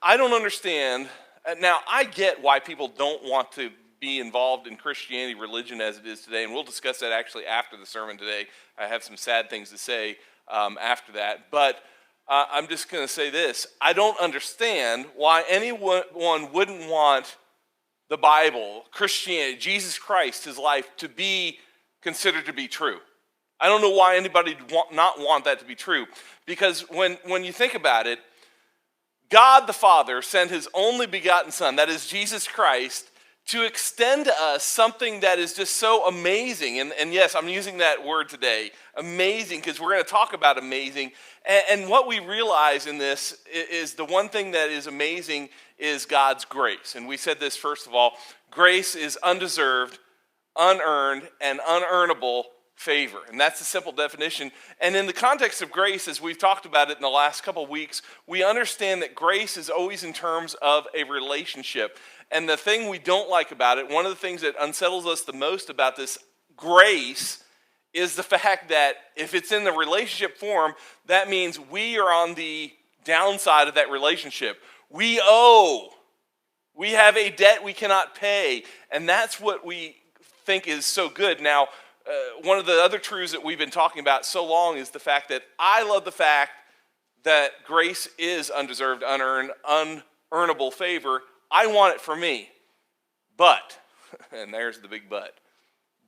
I don't understand. Now, I get why people don't want to be involved in Christianity, religion as it is today, and we'll discuss that actually after the sermon today. I have some sad things to say after that, but I'm just going to say this. I don't understand why anyone wouldn't want the Bible, Christianity, Jesus Christ, his life, to be considered to be true. I don't know why anybody would not want that to be true, because when you think about it, God the Father sent his only begotten Son, that is Jesus Christ, to extend to us something that is just so amazing. And yes, I'm using that word today, amazing, because we're going to talk about amazing. And what we realize in this is the one thing that is amazing is God's grace. And we said this, first of all, grace is undeserved, unearned, and unearnable favor. And that's the simple definition. And in the context of grace, as we've talked about it in the last couple of weeks, we understand that grace is always in terms of a relationship. And the thing we don't like about it, one of the things that unsettles us the most about this grace, is the fact that if it's in the relationship form, that means we are on the downside of that relationship. We owe. We have a debt we cannot pay. And that's what we think is so good. Now, one of the other truths that we've been talking about so long is the fact that I love the fact that grace is undeserved, unearned, unearnable favor. I want it for me. But, and there's the big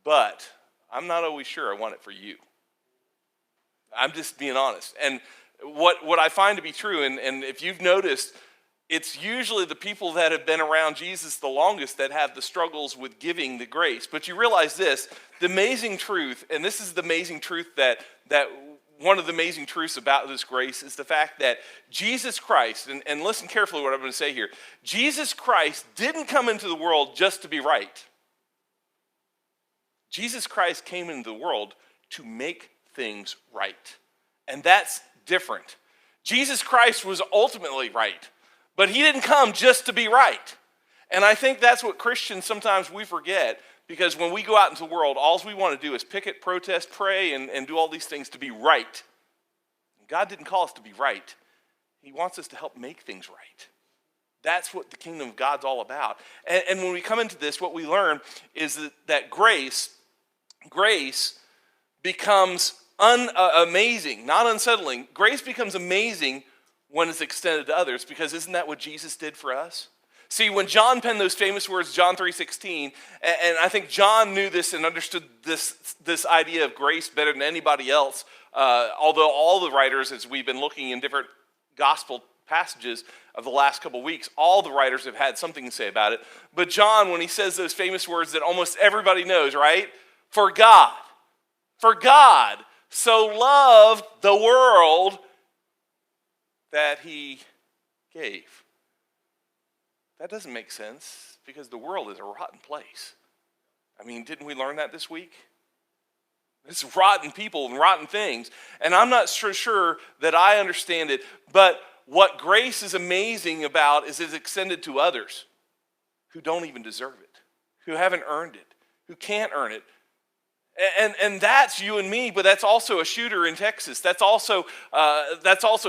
but I'm not always sure I want it for you. I'm just being honest. And what I find to be true, and if you've noticed, it's usually the people that have been around Jesus the longest that have the struggles with giving the grace. But you realize this, the amazing truth, and this is the amazing truth that one of the amazing truths about this grace is the fact that Jesus Christ, and listen carefully what I'm going to say here, Jesus Christ didn't come into the world just to be right. Jesus Christ came into the world to make things right. And that's different. Jesus Christ was ultimately right. But he didn't come just to be right. And I think that's what Christians sometimes we forget, because when we go out into the world, all we want to do is picket, protest, pray, and do all these things to be right. God didn't call us to be right. He wants us to help make things right. That's what the kingdom of God's all about. And when we come into this, what we learn is that grace becomes amazing, not unsettling. Grace becomes amazing when it's extended to others, because isn't that what Jesus did for us? See, when John penned those famous words, John 3:16, and I think John knew this and understood this idea of grace better than anybody else, although all the writers, as we've been looking in different gospel passages of the last couple weeks, all the writers have had something to say about it. But John, when he says those famous words that almost everybody knows, right? For God so loved the world that he gave. That doesn't make sense, because the world is a rotten place. I mean, didn't we learn that this week? It's rotten people and rotten things. And I'm not sure that I understand it, but what grace is amazing about is it's extended to others who don't even deserve it, who haven't earned it, who can't earn it. And that's you and me, but that's also a shooter in Texas. That's also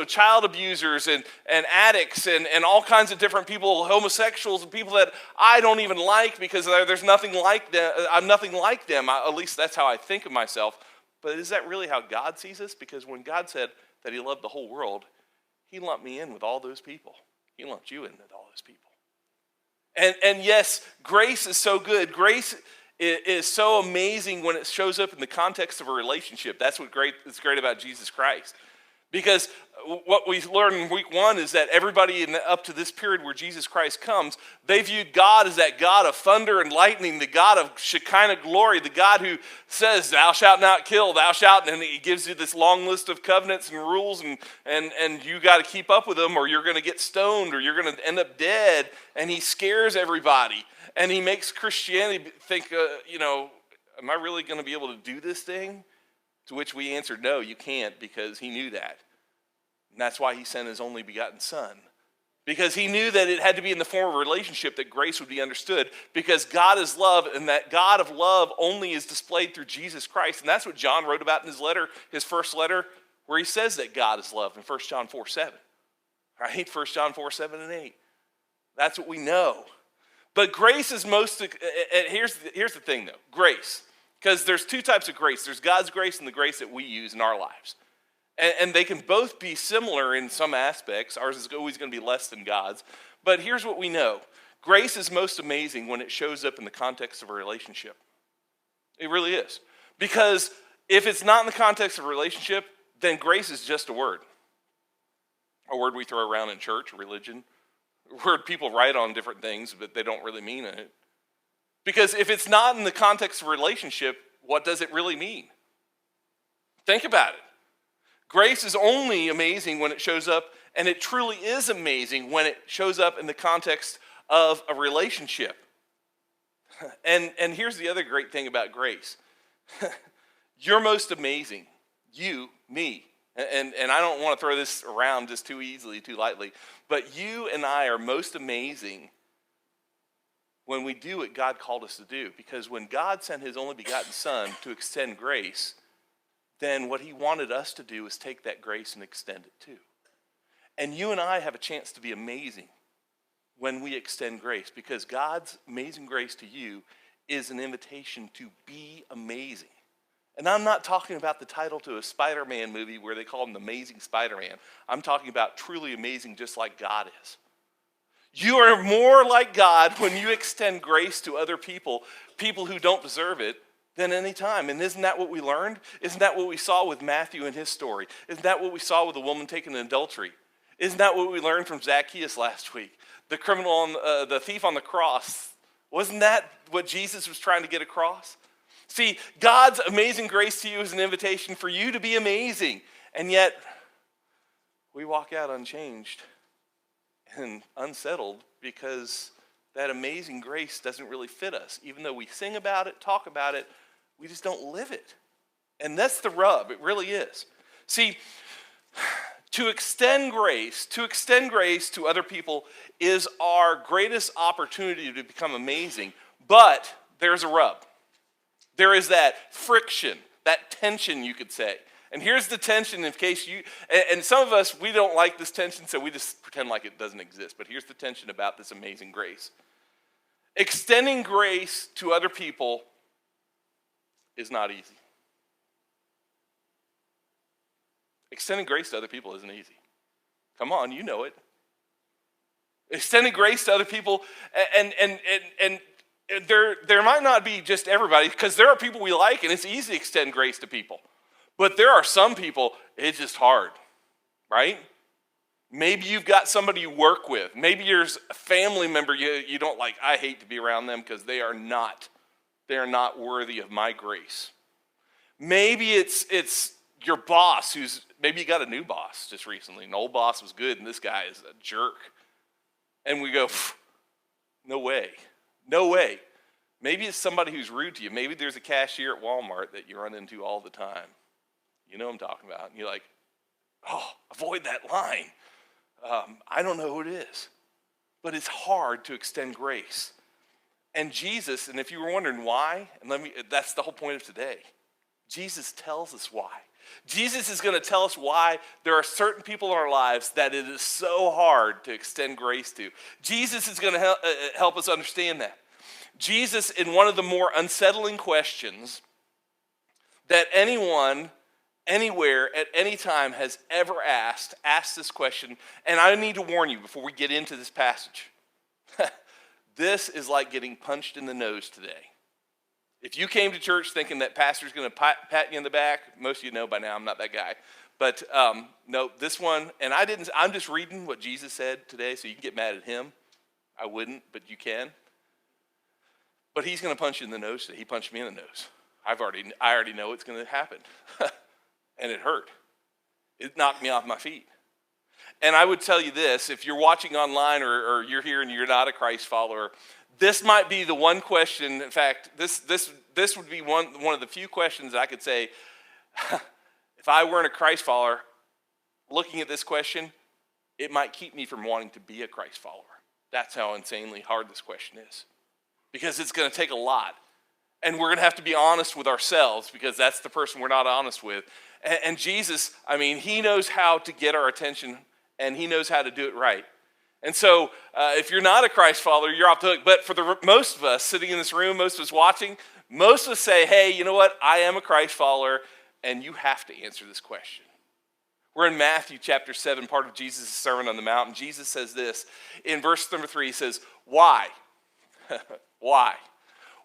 child abusers and addicts and all kinds of different people, homosexuals and people that I don't even like, because there's nothing like them. I'm nothing like them. At least that's how I think of myself. But is that really how God sees us? Because when God said that he loved the whole world, he lumped me in with all those people. He lumped you in with all those people. And yes, grace is so good. Grace is so amazing when it shows up in the context of a relationship. That's what is great about Jesus Christ. Because what we learned in week 1 is that everybody up to this period where Jesus Christ comes, they viewed God as that God of thunder and lightning, the God of Shekinah glory, the God who says, thou shalt not kill, thou shalt, and he gives you this long list of covenants and rules, and you got to keep up with them, or you're going to get stoned, or you're going to end up dead, and he scares everybody. And he makes Christianity think, am I really going to be able to do this thing? To which we answered, no, you can't, because he knew that. And that's why he sent his only begotten Son. Because he knew that it had to be in the form of a relationship that grace would be understood. Because God is love, and that God of love only is displayed through Jesus Christ. And that's what John wrote about in his letter, his first letter, where he says that God is love in 1 John 4:7. right? 1 John 4, 7, and 8. That's what we know. But grace is most, here's the thing though, grace. Because there's two types of grace. There's God's grace and the grace that we use in our lives. And they can both be similar in some aspects. Ours is always going to be less than God's. But here's what we know. Grace is most amazing when it shows up in the context of a relationship. It really is. Because if it's not in the context of a relationship, then grace is just a word we throw around in church, religion, a word people write on different things, but they don't really mean it. Because if it's not in the context of a relationship, what does it really mean? Think about it. Grace is only amazing when it shows up, and it truly is amazing when it shows up in the context of a relationship. And here's the other great thing about grace. You're most amazing. You, me. And I don't want to throw this around just too easily, too lightly. But you and I are most amazing when we do what God called us to do. Because when God sent his only begotten Son to extend grace, then what he wanted us to do is take that grace and extend it too. And you and I have a chance to be amazing when we extend grace, because God's amazing grace to you is an invitation to be amazing. And I'm not talking about the title to a Spider-Man movie where they call him the Amazing Spider-Man. I'm talking about truly amazing just like God is. You are more like God when you extend grace to other people, people who don't deserve it, than any time. And isn't that what we learned? Isn't that what we saw with Matthew and his story? Isn't that what we saw with the woman taken in adultery? Isn't that what we learned from Zacchaeus last week? The criminal, the thief on the cross. Wasn't that what Jesus was trying to get across? See, God's amazing grace to you is an invitation for you to be amazing. And yet, we walk out unchanged and unsettled because that amazing grace doesn't really fit us. Even though we sing about it, talk about it, we just don't live it. And that's the rub. It really is. See, to extend grace to other people is our greatest opportunity to become amazing. But there's a rub. There is that friction, that tension, you could say. And here's the tension in case you, and some of us, we don't like this tension, so we just pretend like it doesn't exist. But here's the tension about this amazing grace. Extending grace to other people is not easy. Extending grace to other people isn't easy. Come on, you know it. Extending grace to other people, and there might not be just everybody, because there are people we like, and it's easy to extend grace to people. But there are some people, it's just hard, right? Maybe you've got somebody you work with. Maybe there's a family member you don't like. I hate to be around them because they are not worthy of my grace. Maybe it's your boss maybe you got a new boss just recently. An old boss was good and this guy is a jerk. And we go, no way. No way. Maybe it's somebody who's rude to you. Maybe there's a cashier at Walmart that you run into all the time. You know what I'm talking about. And you're like, oh, avoid that line. I don't know who it is. But it's hard to extend grace. And Jesus, and if you were wondering why, that's the whole point of today. Jesus tells us why. Jesus is going to tell us why there are certain people in our lives that it is so hard to extend grace to. Jesus is going to help us understand that. Jesus, in one of the more unsettling questions that anyone, anywhere, at any time has ever asked this question, and I need to warn you before we get into this passage. This is like getting punched in the nose today. If you came to church thinking that pastor's going to pat you in the back, most of you know by now I'm not that guy. But no, this one, and I'm just reading what Jesus said today, so you can get mad at him. I wouldn't, but you can. But he's going to punch you in the nose today. He punched me in the nose. I already know it's going to happen. And it hurt. It knocked me off my feet. And I would tell you this, if you're watching online or you're here and you're not a Christ follower, this might be the one question. In fact, this would be one of the few questions I could say, if I weren't a Christ follower, looking at this question, it might keep me from wanting to be a Christ follower. That's how insanely hard this question is. Because it's going to take a lot. And we're going to have to be honest with ourselves because that's the person we're not honest with. And Jesus, he knows how to get our attention and he knows how to do it right. And so if you're not a Christ follower, you're off the hook. But for most of us sitting in this room, most of us watching, most of us say, hey, you know what? I am a Christ follower, and you have to answer this question. We're in Matthew chapter 7, part of Jesus' Sermon on the Mount, and Jesus says this. In verse number 3, he says, why? Why?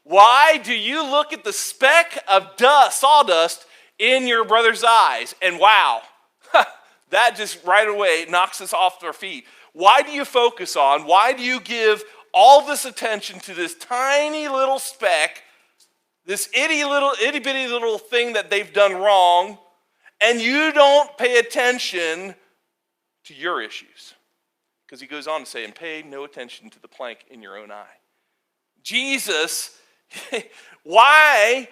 Why do you look at the speck of sawdust in your brother's eyes? And wow, that just right away knocks us off our feet. Why do you focus on, why do you give all this attention to this tiny little speck, this itty bitty little thing that they've done wrong, and you don't pay attention to your issues? Because he goes on to say, and pay no attention to the plank in your own eye. Jesus, why,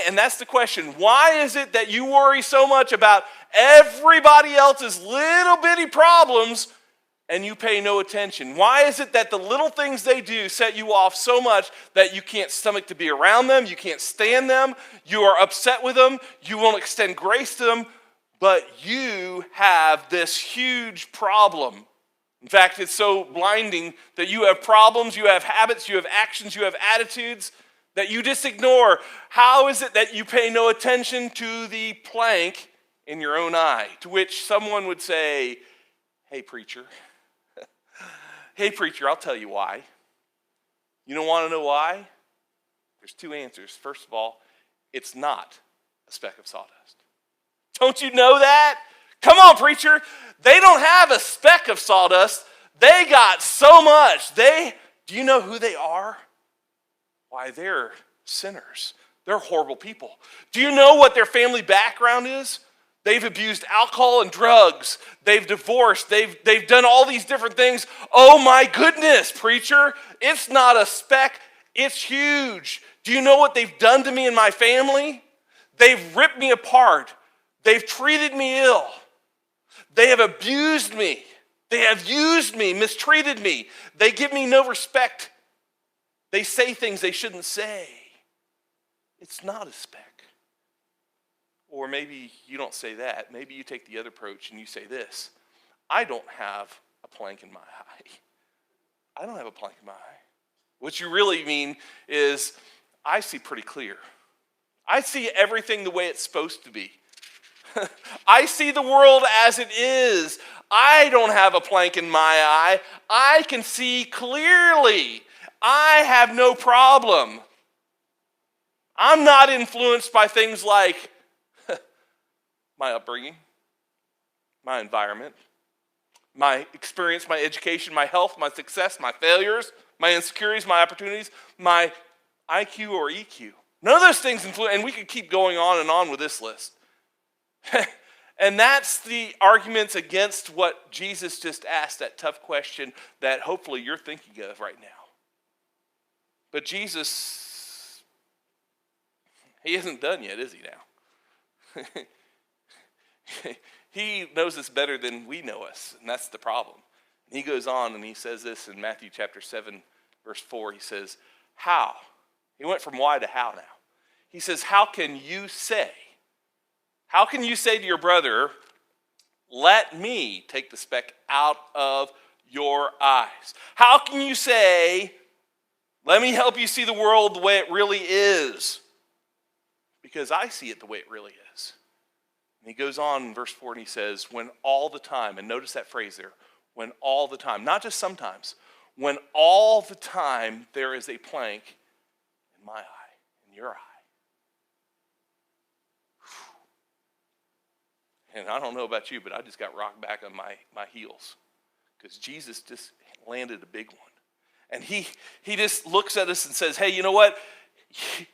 and that's the question, why is it that you worry so much about everybody else's little bitty problems and you pay no attention? Why is it that the little things they do set you off so much that you can't stomach to be around them, you can't stand them, you are upset with them, you won't extend grace to them, but you have this huge problem? In fact, it's so blinding that you have problems, you have habits, you have actions, you have attitudes that you just ignore. How is it that you pay no attention to the plank in your own eye? To which someone would say, hey, preacher. Hey, preacher, I'll tell you why. You don't want to know why? There's two answers. First of all, it's not a speck of sawdust. Don't you know that? Come on, preacher. They don't have a speck of sawdust. They got so much. Do you know who they are? Why, they're sinners. They're horrible people. Do you know what their family background is? They've abused alcohol and drugs. They've divorced. They've done all these different things. Oh my goodness, preacher. It's not a speck. It's huge. Do you know what they've done to me and my family? They've ripped me apart. They've treated me ill. They have abused me. They have used me, mistreated me. They give me no respect. They say things they shouldn't say. It's not a speck. Or maybe you don't say that. Maybe you take the other approach and you say this. I don't have a plank in my eye. I don't have a plank in my eye. What you really mean is I see pretty clear. I see everything the way it's supposed to be. I see the world as it is. I don't have a plank in my eye. I can see clearly. I have no problem. I'm not influenced by things like my upbringing, my environment, my experience, my education, my health, my success, my failures, my insecurities, my opportunities, my IQ or EQ. None of those things influence, and we could keep going on and on with this list. And that's the arguments against what Jesus just asked, that tough question that hopefully you're thinking of right now. But Jesus, he isn't done yet, is he now? He knows us better than we know us, and that's the problem. And he goes on and he says this in Matthew chapter 7, verse 4. He says, how? He went from why to how now. He says, how can you say to your brother, let me take the speck out of your eyes? How can you say, let me help you see the world the way it really is? Because I see it the way it really is. And he goes on in verse 4 and he says, when all the time, and notice that phrase there, when all the time, not just sometimes, when all the time there is a plank in my eye, in your eye. And I don't know about you, but I just got rocked back on my heels because Jesus just landed a big one. And he just looks at us and says, hey, you know what?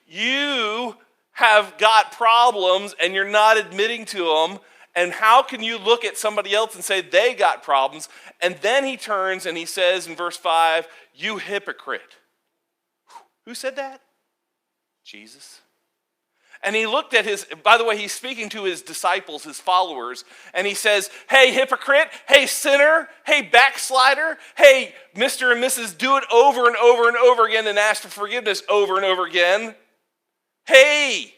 You have got problems and you're not admitting to them. And how can you look at somebody else and say they got problems? And then he turns and he says in verse 5, you hypocrite. Who said that? Jesus. And he looked at by the way, he's speaking to his disciples, his followers, and he says, hey, hypocrite, hey, sinner, hey, backslider, hey, Mr. and Mrs. Do it over and over and over again and ask for forgiveness over and over again. Hey,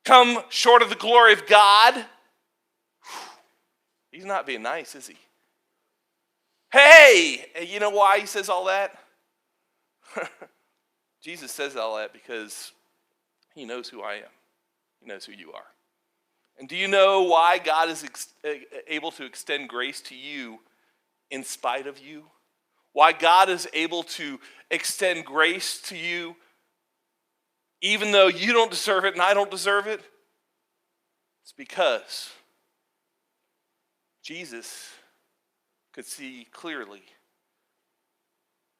come short of the glory of God. He's not being nice, is he? Hey! You know why he says all that? Jesus says all that because he knows who I am. He knows who you are. And do you know why God is able to extend grace to you in spite of you? Why God is able to extend grace to you even though you don't deserve it and I don't deserve it? It's because Jesus could see clearly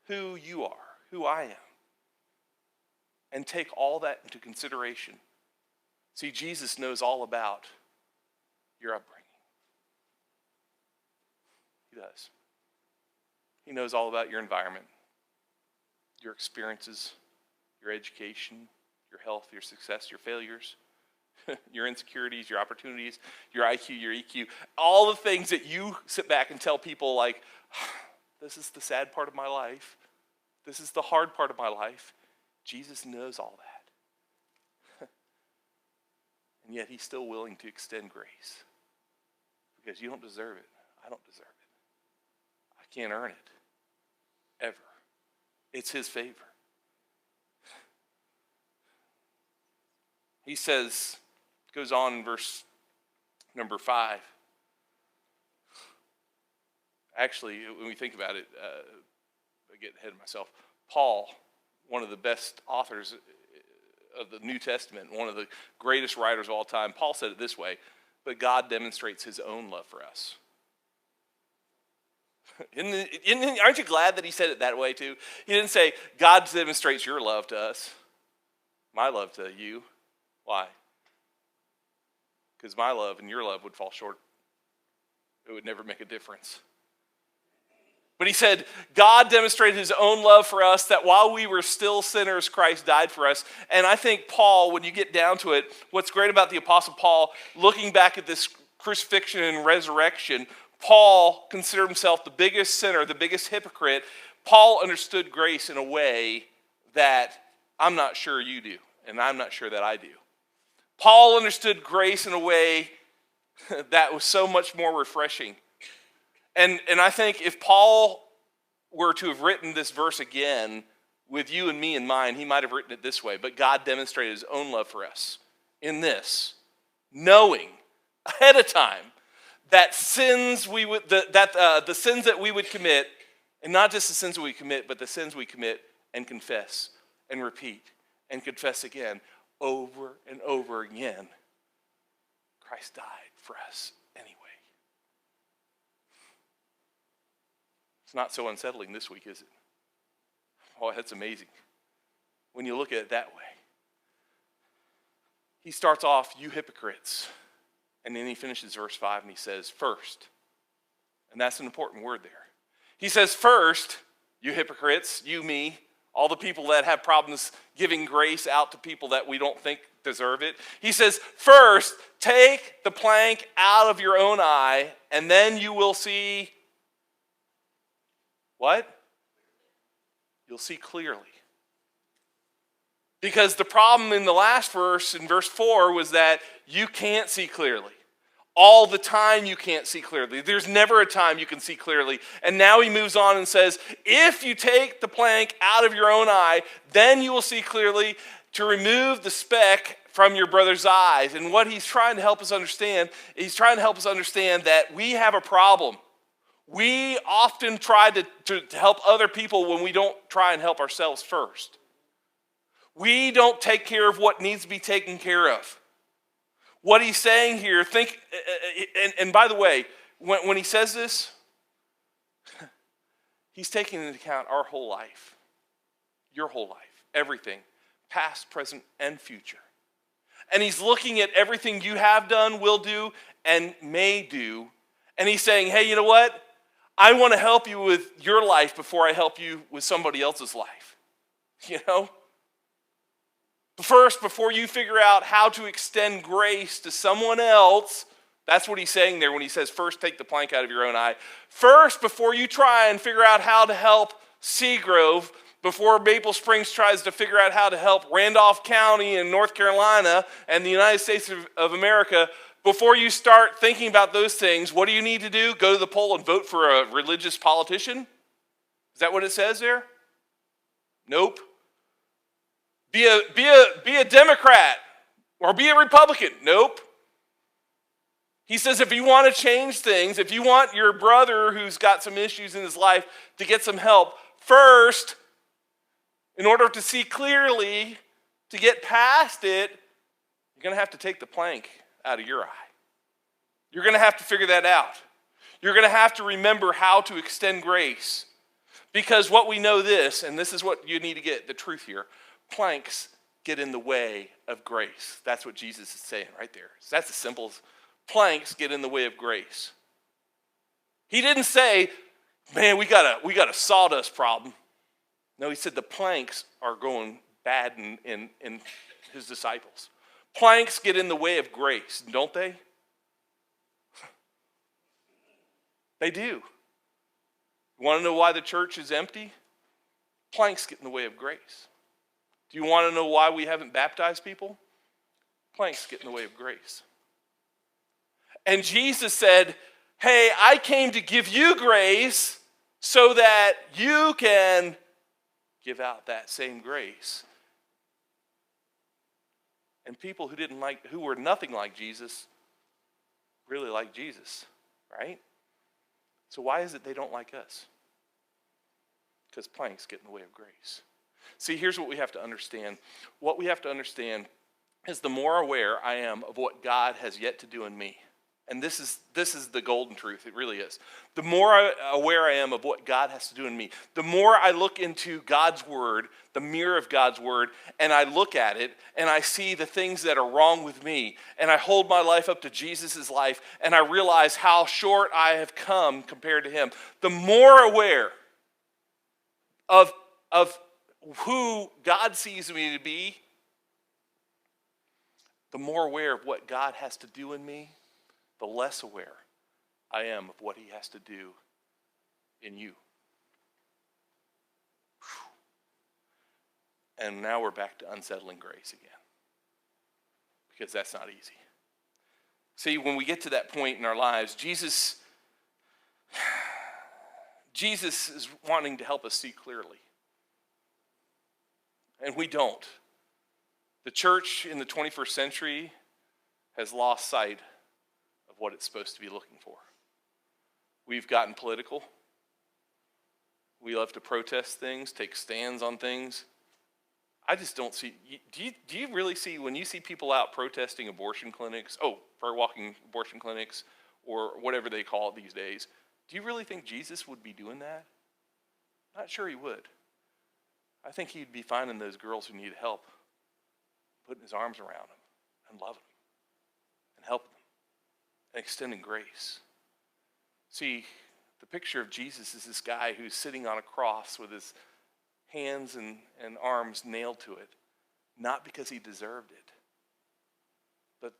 who you are, who I am, and take all that into consideration. See, Jesus knows all about your upbringing. He does. He knows all about your environment, your experiences, your education, your health, your success, your failures, your insecurities, your opportunities, your IQ, your EQ, all the things that you sit back and tell people like, this is the sad part of my life. This is the hard part of my life. Jesus knows all that. And yet he's still willing to extend grace. Because you don't deserve it. I don't deserve it. I can't earn it. Ever. It's his favor. He says, goes on in verse number 5. Actually, when we think about it, I get ahead of myself. Paul, one of the best authors of the New Testament, one of the greatest writers of all time, Paul said it this way, but God demonstrates his own love for us. Aren't you glad that he said it that way too? He didn't say, God demonstrates your love to us, my love to you. Why? Because my love and your love would fall short. It would never make a difference. But he said, God demonstrated his own love for us, that while we were still sinners, Christ died for us. And I think Paul, when you get down to it, what's great about the Apostle Paul, looking back at this crucifixion and resurrection, Paul considered himself the biggest sinner, the biggest hypocrite. Paul understood grace in a way that I'm not sure you do, and I'm not sure that I do. Paul understood grace in a way that was so much more refreshing. And I think if Paul were to have written this verse again with you and me in mind, he might have written it this way. But God demonstrated his own love for us in this, knowing ahead of time that the sins that we would commit, and not just the sins we commit, but the sins we commit and confess and repeat and confess again over and over again, Christ died for us anyway. It's not so unsettling this week, is it? Oh, that's amazing. When you look at it that way. He starts off, you hypocrites. And then he finishes verse 5 and he says, first. And that's an important word there. He says, first, you hypocrites, you, me, all the people that have problems giving grace out to people that we don't think deserve it. He says, first, take the plank out of your own eye, and then you will see what? You'll see clearly. Because the problem in the last verse, in verse 4, was that you can't see clearly. All the time you can't see clearly. There's never a time you can see clearly. And now he moves on and says, if you take the plank out of your own eye, then you will see clearly to remove the speck from your brother's eyes. And what he's trying to help us understand, that we have a problem. We often try to help other people when we don't try and help ourselves first. We don't take care of what needs to be taken care of. What he's saying here, and by the way, when he says this, he's taking into account our whole life, your whole life, everything, past, present, and future. And he's looking at everything you have done, will do, and may do, and he's saying, hey, you know what? I want to help you with your life before I help you with somebody else's life. You know? First, before you figure out how to extend grace to someone else, that's what he's saying there when he says, first take the plank out of your own eye. First, before you try and figure out how to help Seagrove, before Maple Springs tries to figure out how to help Randolph County in North Carolina and the United States of America, Before you start thinking about those things, what do you need to do? Go to the poll and vote for a religious politician? Is that what it says there? Nope. Be a Democrat or be a Republican. Nope. He says if you want to change things, if you want your brother who's got some issues in his life to get some help, first, in order to see clearly, to get past it, you're going to have to take the plank out of your eye. You're going to have to figure that out. You're going to have to remember how to extend grace. Because what we know this, and this is what you need to get the truth here, planks get in the way of grace. That's what Jesus is saying right there. So that's as simple as planks get in the way of grace. He didn't say, man, we got a sawdust problem. No, he said the planks are going bad in his disciples. Planks get in the way of grace, don't they? They do. You want to know why the church is empty? Planks get in the way of grace. Do you want to know why we haven't baptized people? Planks get in the way of grace. And Jesus said, hey, I came to give you grace so that you can give out that same grace. And people who were nothing like Jesus, really like Jesus, right? So why is it they don't like us? Because planks get in the way of grace. See, here's what we have to understand. What we have to understand is the more aware I am of what God has yet to do in me, and this is the golden truth, it really is. The more aware I am of what God has to do in me, the more I look into God's word, the mirror of God's word, and I look at it, and I see the things that are wrong with me, and I hold my life up to Jesus' life, and I realize how short I have come compared to him. The more aware of who God sees me to be, the more aware of what God has to do in me, the less aware I am of what he has to do in you. And now we're back to unsettling grace again. Because that's not easy. See, when we get to that point in our lives, Jesus is wanting to help us see clearly. And we don't. The church in the 21st century has lost sight of what it's supposed to be looking for. We've gotten political. We love to protest things, take stands on things. I just don't see, do you really see, when you see people out protesting abortion clinics, prayer walking abortion clinics, or whatever they call it these days, do you really think Jesus would be doing that? Not sure he would. I think he'd be finding those girls who need help, putting his arms around them and loving them and helping them and extending grace. See, the picture of Jesus is this guy who's sitting on a cross with his hands and arms nailed to it, not because he deserved it, but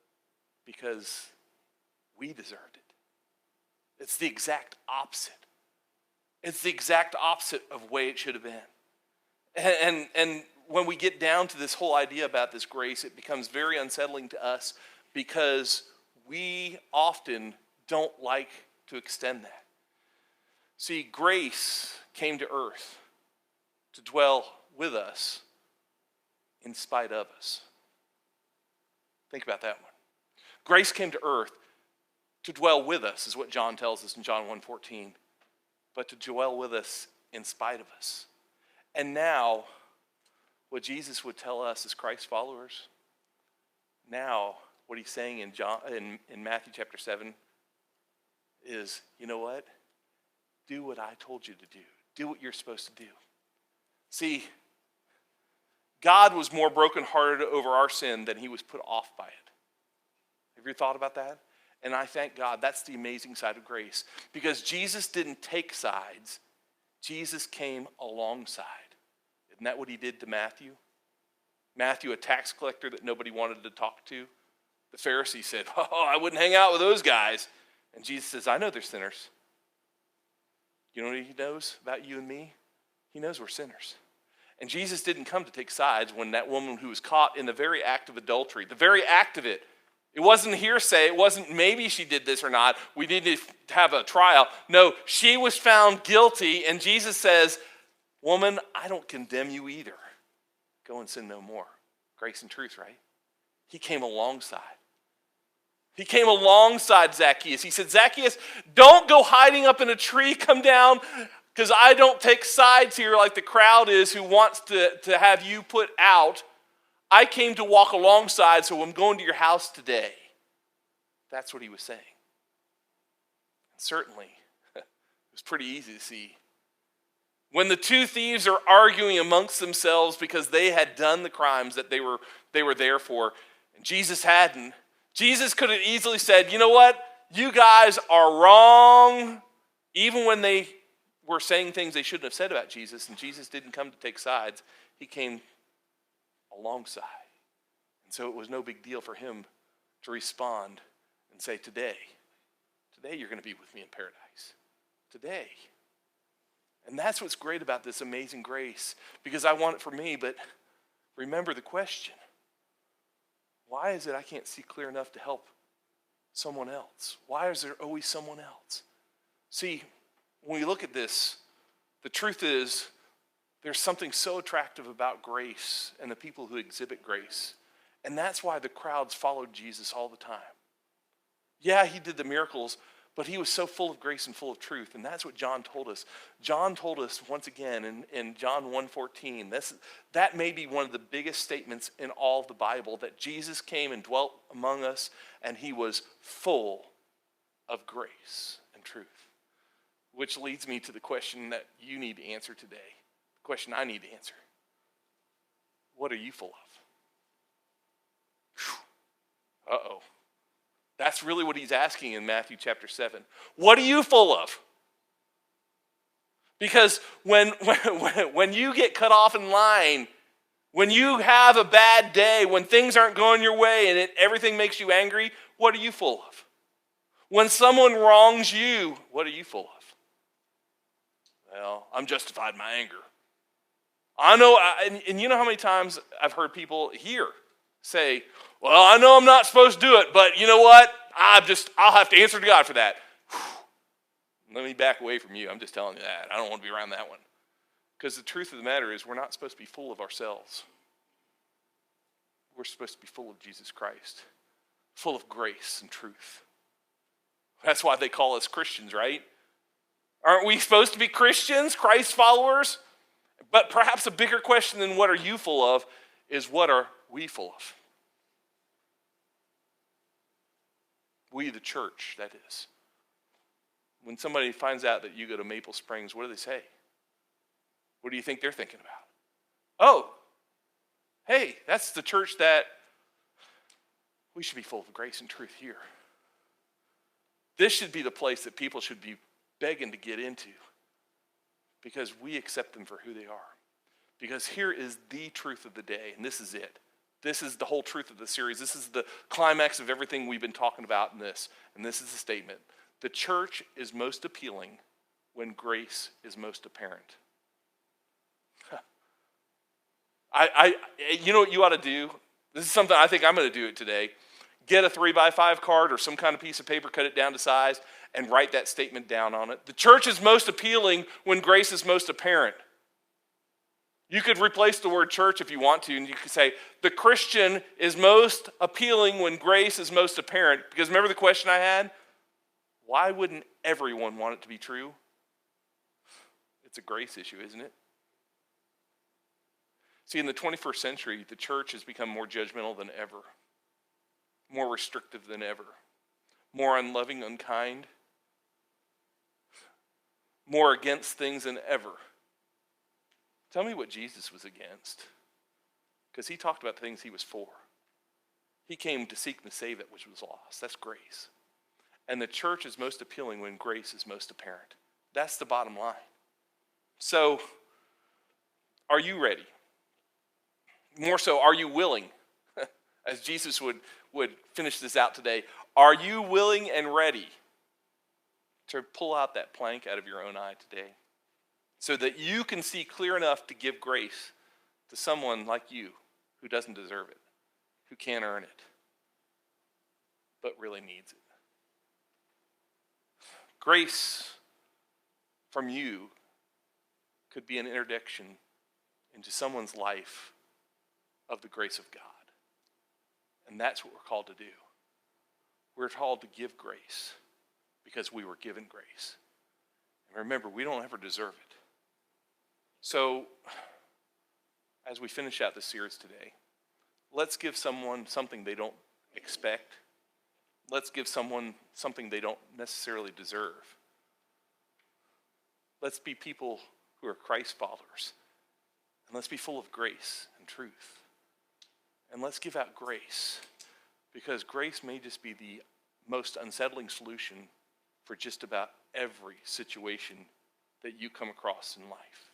because we deserved it. It's the exact opposite. It's the exact opposite of the way it should have been. And when we get down to this whole idea about this grace, it becomes very unsettling to us because we often don't like to extend that. See, grace came to earth to dwell with us in spite of us. Think about that one. Grace came to earth to dwell with us, is what John tells us in John 1:14, but to dwell with us in spite of us. And now, what Jesus would tell us as Christ followers, now what he's saying in Matthew chapter 7 is, you know what? Do what I told you to do. Do what you're supposed to do. See, God was more brokenhearted over our sin than he was put off by it. Have you thought about that? And I thank God that's the amazing side of grace. Because Jesus didn't take sides. Jesus came alongside. Isn't that what he did to Matthew? Matthew, a tax collector that nobody wanted to talk to. The Pharisee said, I wouldn't hang out with those guys. And Jesus says, I know they're sinners. You know what he knows about you and me? He knows we're sinners. And Jesus didn't come to take sides when that woman who was caught in the very act of adultery, the very act of it, It wasn't hearsay. It wasn't maybe she did this or not. We need to have a trial. No, she was found guilty, and Jesus says, woman, I don't condemn you either. Go and sin no more. Grace and truth, right? He came alongside. He came alongside Zacchaeus. He said, Zacchaeus, don't go hiding up in a tree. Come down, because I don't take sides here like the crowd is who wants to have you put out. I came to walk alongside, so I'm going to your house today. That's what he was saying. And certainly, it was pretty easy to see. When the two thieves are arguing amongst themselves because they had done the crimes that they were there for, and Jesus hadn't, Jesus could have easily said, you know what? You guys are wrong. Even when they were saying things they shouldn't have said about Jesus, and Jesus didn't come to take sides, he came alongside. And so it was no big deal for him to respond and say, today you're going to be with me in paradise. Today. And that's what's great about this amazing grace, because I want it for me, but remember the question. Why is it I can't see clear enough to help someone else? Why is there always someone else? See, when we look at this, the truth is there's something so attractive about grace and the people who exhibit grace. And that's why the crowds followed Jesus all the time. Yeah, he did the miracles, but he was so full of grace and full of truth. And that's what John told us. John told us once again in John 1:14, that may be one of the biggest statements in all of the Bible, that Jesus came and dwelt among us and he was full of grace and truth. Which leads me to the question that you need to answer today. The question I need to answer. What are you full of? Uh-oh. That's really what he's asking in Matthew chapter 7. What are you full of? Because when you get cut off in line, when you have a bad day, when things aren't going your way and everything makes you angry, what are you full of? When someone wrongs you, what are you full of? Well, I'm justified in my anger. I know, and you know how many times I've heard people here say, well, I know I'm not supposed to do it, but you know what? I'll have to answer to God for that. Let me back away from you. I'm just telling you that. I don't want to be around that one. Because the truth of the matter is we're not supposed to be full of ourselves. We're supposed to be full of Jesus Christ, full of grace and truth. That's why they call us Christians, right? Aren't we supposed to be Christians, Christ followers? But perhaps a bigger question than what are you full of is what are we full of? We, the church, that is. When somebody finds out that you go to Maple Springs, what do they say? What do you think they're thinking about? Oh, hey, that's the church that we should be full of grace and truth here. This should be the place that people should be begging to get into because we accept them for who they are. Because here is the truth of the day, and this is it. This is the whole truth of the series. This is the climax of everything we've been talking about in this. And this is the statement. The church is most appealing when grace is most apparent. You know what you ought to do? This is something I think I'm going to do it today. Get a 3x5 card or some kind of piece of paper, cut it down to size, and write that statement down on it. The church is most appealing when grace is most apparent. You could replace the word church if you want to, and you could say, the Christian is most appealing when grace is most apparent. Because remember the question I had? Why wouldn't everyone want it to be true? It's a grace issue, isn't it? See, in the 21st century, the church has become more judgmental than ever, more restrictive than ever, more unloving, unkind, more against things than ever. Tell me what Jesus was against, because he talked about the things he was for. He came to seek and to save that which was lost. That's grace. And the church is most appealing when grace is most apparent. That's the bottom line. So, are you ready? More so, are you willing? As Jesus would finish this out today. Are you willing and ready to pull out that plank out of your own eye today so that you can see clear enough to give grace to someone like you who doesn't deserve it, who can't earn it? but really needs it. Grace from you could be an introduction into someone's life of the grace of God. And that's what we're called to do. We're called to give grace because we were given grace. And remember, we don't ever deserve it. So, as we finish out this series today, let's give someone something they don't expect. Let's give someone something they don't necessarily deserve. Let's be people who are Christ followers. And let's be full of grace and truth. And let's give out grace, because grace may just be the most unsettling solution for just about every situation that you come across in life.